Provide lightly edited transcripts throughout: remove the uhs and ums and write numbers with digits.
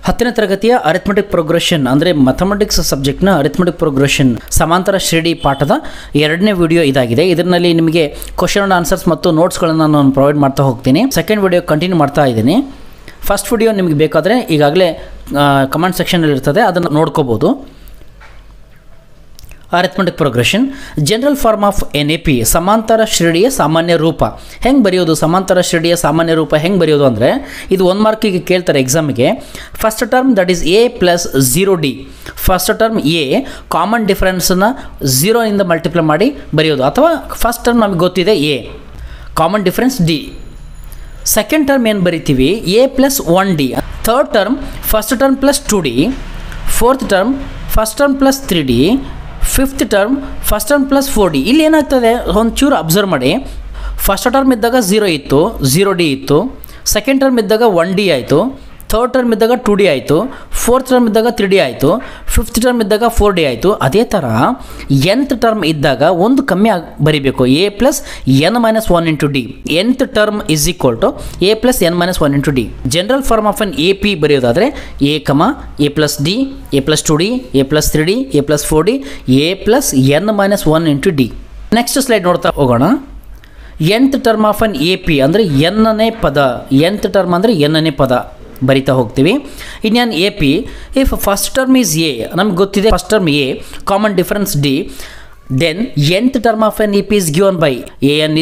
10ನೇ ತರಗತಿಯ arithmetic progression ಅಂದರೆ mathematics ಸಬ್ಜೆಕ್ಟ್ನ arithmetic progression ಸಮಾಂತರ ಶ್ರೇಣಿ ಪಾಠದ 2ನೇ ವಿಡಿಯೋ ಇದಾಗಿದೆ. ಇದರಲ್ಲಿ ನಿಮಗೆ ಕ್ವಶನ್ ಅಂಡ್ ಆನ್ಸರ್ಸ್ ಮತ್ತು ನೋಟ್ಸ್ಗಳನ್ನು ನಾನು ಪ್ರೊವೈಡ್ ಮಾಡ್ತಾ ಹೋಗ್ತೀನಿ. ಸೆಕೆಂಡ್ ವಿಡಿಯೋ ಕಂಟಿನ್ಯೂ ಮಾಡ್ತಾ ಇದ್ದೀನಿ. ಫಸ್ಟ್ ವಿಡಿಯೋ ನಿಮಗೆ ಬೇಕಾದರೆ ಈಗಾಗಲೇ ಕಮೆಂಟ್ ಸೆಕ್ಷನಲ್ಲಿ ಇರ್ತದೆ, ಅದನ್ನು ನೋಡ್ಕೋಬೋದು. Arithmetic progression general form of NAP ಸಮಾಂತರ ಶ್ರೇಣಿಯ ಸಾಮಾನ್ಯ ರೂಪ ಹೆಂಗೆ ಬರೆಯೋದು? ಸಮಾಂತರ ಶ್ರೇಣಿಯ ಸಾಮಾನ್ಯ ರೂಪ ಹೆಂಗೆ ಬರೆಯೋದು ಅಂದರೆ ಇದು 1 ಮಾರ್ಕಿಗೆ ಕೇಳ್ತಾರೆ ಎಕ್ಸಾಮಿಗೆ. First term that is A + 0D. First term A common ಡಿಫರೆನ್ಸನ್ನು 0 ಇಂದ ಮಲ್ಟಿಪ್ಲೈ ಮಾಡಿ ಬರೆಯೋದು, ಅಥವಾ ಫಸ್ಟ್ ಟರ್ಮ್ ನಮಗೆ ಗೊತ್ತಿದೆ A common difference D. Second term ಏನು ಬರಿತೀವಿ? A + 1D. Third term first term + 2D. Fourth term first term + 3D. Fifth term first term + 4D. ಇಲ್ಲಿ ಏನಾಗ್ತದೆ ಒಂಚೂರು ಅಬ್ಸರ್ವ್ ಮಾಡಿ. ಫಸ್ಟ್ ಟರ್ಮ್ ಇದ್ದಾಗ 0 ಇತ್ತು, 0D ಇತ್ತು. ಸೆಕೆಂಡ್ ಟರ್ಮ್ ಇದ್ದಾಗ 1D ಆಯಿತು. ಥರ್ಡ್ ಟರ್ಮ್ ಇದ್ದಾಗ 2D ಆಯಿತು. ಫೋರ್ತ್ ಟರ್ಮ್ ಇದ್ದಾಗ 3D ಆಯಿತು. ಫಿಫ್ತ್ ಟರ್ಮ್ ಇದ್ದಾಗ 4D ಆಯಿತು. ಅದೇ ಥರ nth ಟರ್ಮ್ ಇದ್ದಾಗ ಒಂದು ಕಮ್ಮಿ ಬರಿಬೇಕು, A + n - 1 × D. nth term = A + n - 1 × D. General form of AP ಬರೆಯೋದಾದರೆ A, A + D, A + 2D, A + 3D, A + 4D, A + n - 1 × D. Next slide ನೋಡ್ತಾ ಹೋಗೋಣ. nth ಟರ್ಮ್ ಆಫ್ AP ಅಂದರೆ n-ನೇ ಪದ. nth term ಅಂದರೆ n-ನೇ ಪದ ಬರಿತಾ ಹೋಗ್ತೀವಿ. ಇನ್ನೇನು AP if first term is A, ನಮ್ಗೆ ಗೊತ್ತಿದೆ first term A common difference D, then nth term of AP is given by AN =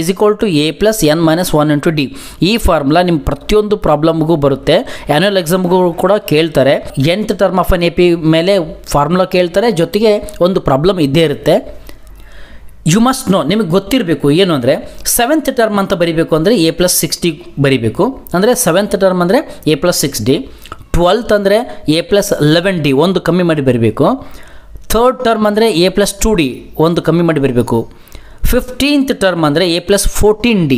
A + n - 1 × D. ಈ ಫಾರ್ಮುಲಾ ನಿಮ್ಮ ಪ್ರತಿಯೊಂದು ಪ್ರಾಬ್ಲಮ್ಗೂ ಬರುತ್ತೆ, ಆ್ಯನ್ಯುವಲ್ ಎಕ್ಸಾಮ್ಗೂ ಕೂಡ ಕೇಳ್ತಾರೆ. nth ಟರ್ಮ್ ಆಫ್ AP ಮೇಲೆ ಫಾರ್ಮುಲಾ ಕೇಳ್ತಾರೆ, ಜೊತೆಗೆ ಒಂದು ಪ್ರಾಬ್ಲಮ್ ಇದ್ದೇ ಇರುತ್ತೆ. ಯು ಮಸ್ಟ್ ನೋ, ನಿಮಗೆ ಗೊತ್ತಿರಬೇಕು ಏನು ಅಂದರೆ 7th ಟರ್ಮ್ ಅಂತ ಬರಿಬೇಕು ಅಂದರೆ A + 6D ಬರಿಬೇಕು. ಅಂದರೆ 7th ಟರ್ಮ್ ಅಂದರೆ A + 6D. 12th ಅಂದರೆ A + 11D, ಒಂದು ಕಮ್ಮಿ ಮಾಡಿ ಬರಬೇಕು. ಥರ್ಡ್ ಟರ್ಮ್ ಅಂದರೆ A + 2D, ಒಂದು ಕಮ್ಮಿ ಮಾಡಿ ಬರಬೇಕು. 15th ಟರ್ಮ್ ಅಂದರೆ A + 14D.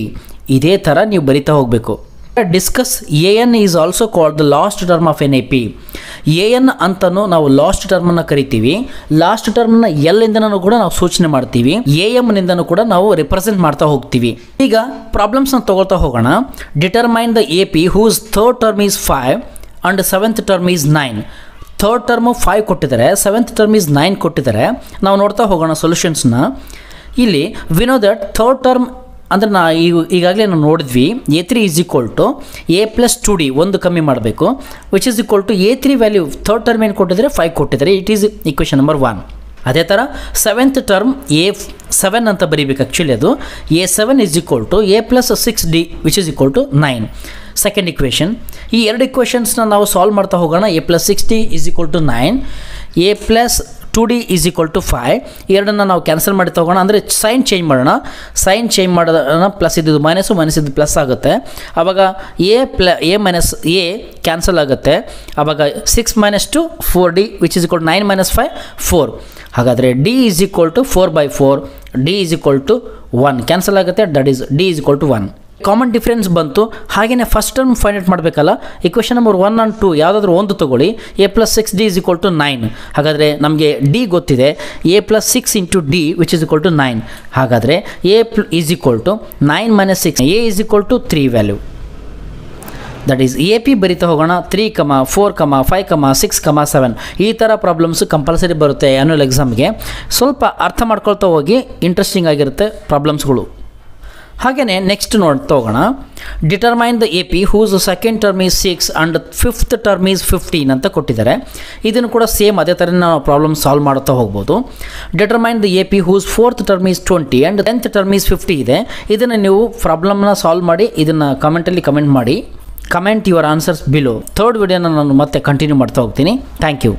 ಇದೇ ಥರ ನೀವು ಬರಿತಾ ಹೋಗಬೇಕು. Discuss AN is also called the last term of NAP. AN ಅಂತಲೂ ನಾವು ಲಾಸ್ಟ್ ಟರ್ಮನ್ನು ಕರಿತೀವಿ. ಲಾಸ್ಟ್ ಟರ್ಮ್ನ ಎಲ್ಲಿಂದನೂ ಕೂಡ ನಾವು ಸೂಚನೆ ಮಾಡ್ತೀವಿ, AM-ನಿಂದನೂ ಕೂಡ ನಾವು ರಿಪ್ರೆಸೆಂಟ್ ಮಾಡ್ತಾ ಹೋಗ್ತೀವಿ. ಈಗ ಪ್ರಾಬ್ಲಮ್ಸ್ನ ತಗೊಳ್ತಾ ಹೋಗೋಣ. Determine the AP whose third term is 5 and 7th term is 9. Third term 5 ಕೊಟ್ಟಿದ್ದಾರೆ, 7th ಟರ್ಮ್ ಈಸ್ 9 ಕೊಟ್ಟಿದ್ದಾರೆ. ನಾವು ನೋಡ್ತಾ ಹೋಗೋಣ ಸೊಲ್ಯೂಷನ್ಸ್ನ. ಇಲ್ಲಿ we know that third term ಅಂದರೆ ಈಗಾಗಲೇ ನಾವು ನೋಡಿದ್ವಿ. A3 = A + 2D, ಒಂದು ಕಮ್ಮಿ ಮಾಡಬೇಕು, which = A3 value third term ಏನು ಕೊಟ್ಟಿದ್ದಾರೆ? 5 ಕೊಟ್ಟಿದ್ದಾರೆ. It is equation number 1. ಅದೇ ಥರ 7th ಟರ್ಮ್ A7 ಅಂತ ಬರೀಬೇಕು. ಆ್ಯಕ್ಚುಲಿ ಅದು A7 = A + 6D, which = 9. Second equation. ಈ ಎರಡು ಇಕ್ವೇಷನ್ಸ್ನ ನಾವು ಸಾಲ್ವ್ ಮಾಡ್ತಾ ಹೋಗೋಣ. A + 6D = 9, A + 2D = 5. ಎರಡನ್ನು ನಾವು ಕ್ಯಾನ್ಸಲ್ ಮಾಡಿ ತಗೋಣ, ಅಂದರೆ ಸೈನ್ ಚೇಂಜ್ ಮಾಡೋಣ. ಸೈನ್ ಚೇಂಜ್ ಮಾಡೋಣ, ಪ್ಲಸ್ ಇದ್ದು ಮೈನಸ್ಸು, ಮೈನಸ್ ಇದ್ದು ಪ್ಲಸ್ ಆಗುತ್ತೆ. ಆವಾಗ A ಕ್ಯಾನ್ಸಲ್ ಆಗುತ್ತೆ. ಆವಾಗ 6 - 2 4D, ವಿಚ್ = 9 - 5 4. ಹಾಗಾದರೆ D = 4/4, D = 1 ಕ್ಯಾನ್ಸಲ್ ಆಗುತ್ತೆ. That is D = 1. Common difference ಬಂತು. ಹಾಗೆಯೇ ಫಸ್ಟ್ ಟರ್ಮ್ ಫೈಂಡ್ ಔಟ್ ಮಾಡಬೇಕಲ್ಲ. ಇಕ್ವೇಷನ್ ನಂಬರ್ 1 and 2 ಯಾವುದಾದ್ರೂ ಒಂದು ತೊಗೊಳ್ಳಿ. A + 6D = 9. ಹಾಗಾದರೆ ನಮಗೆ D ಗೊತ್ತಿದೆ, A + 6 × D, ವಿಚ್ = 9. ಹಾಗಾದರೆ A = 9 - 6, A = 3 value. That is AP ಬರಿತಾ ಹೋಗೋಣ. 3, 4, 5, 6, 7. ಈ ಥರ ಪ್ರಾಬ್ಲಮ್ಸ್ ಕಂಪಲ್ಸರಿ ಬರುತ್ತೆ ಆ್ಯನ್ಯುವಲ್ ಎಕ್ಸಾಮ್ಗೆ. ಸ್ವಲ್ಪ ಅರ್ಥ ಮಾಡ್ಕೊಳ್ತಾ ಹೋಗಿ, ಇಂಟ್ರೆಸ್ಟಿಂಗ್ ಆಗಿರುತ್ತೆ ಪ್ರಾಬ್ಲಮ್ಸ್ಗಳು. ಹಾಗೆಯೇ ನೆಕ್ಸ್ಟ್ ನೋಡ್ತಾ ಹೋಗೋಣ. Determine the AP whose second term is 6 and 5th term is 15 ಅಂತ ಕೊಟ್ಟಿದ್ದಾರೆ. ಇದನ್ನು ಕೂಡ ಸೇಮ್ ಅದೇ ಥರ ನಾವು ಪ್ರಾಬ್ಲಮ್ ಸಾಲ್ವ್ ಮಾಡ್ತಾ ಹೋಗ್ಬೋದು. Determine the AP whose 4th term is 20 and 10th term is 50 ಇದೆ. ಇದನ್ನು ನೀವು ಪ್ರಾಬ್ಲಮ್ನ ಸಾಲ್ವ್ ಮಾಡಿ ಇದನ್ನು ಕಮೆಂಟಲ್ಲಿ ಕಮೆಂಟ್ ಮಾಡಿ. Comment your answers below. Third ವಿಡಿಯೋನ ನಾನು ಮತ್ತೆ ಕಂಟಿನ್ಯೂ ಮಾಡ್ತಾ ಹೋಗ್ತೀನಿ. Thank you.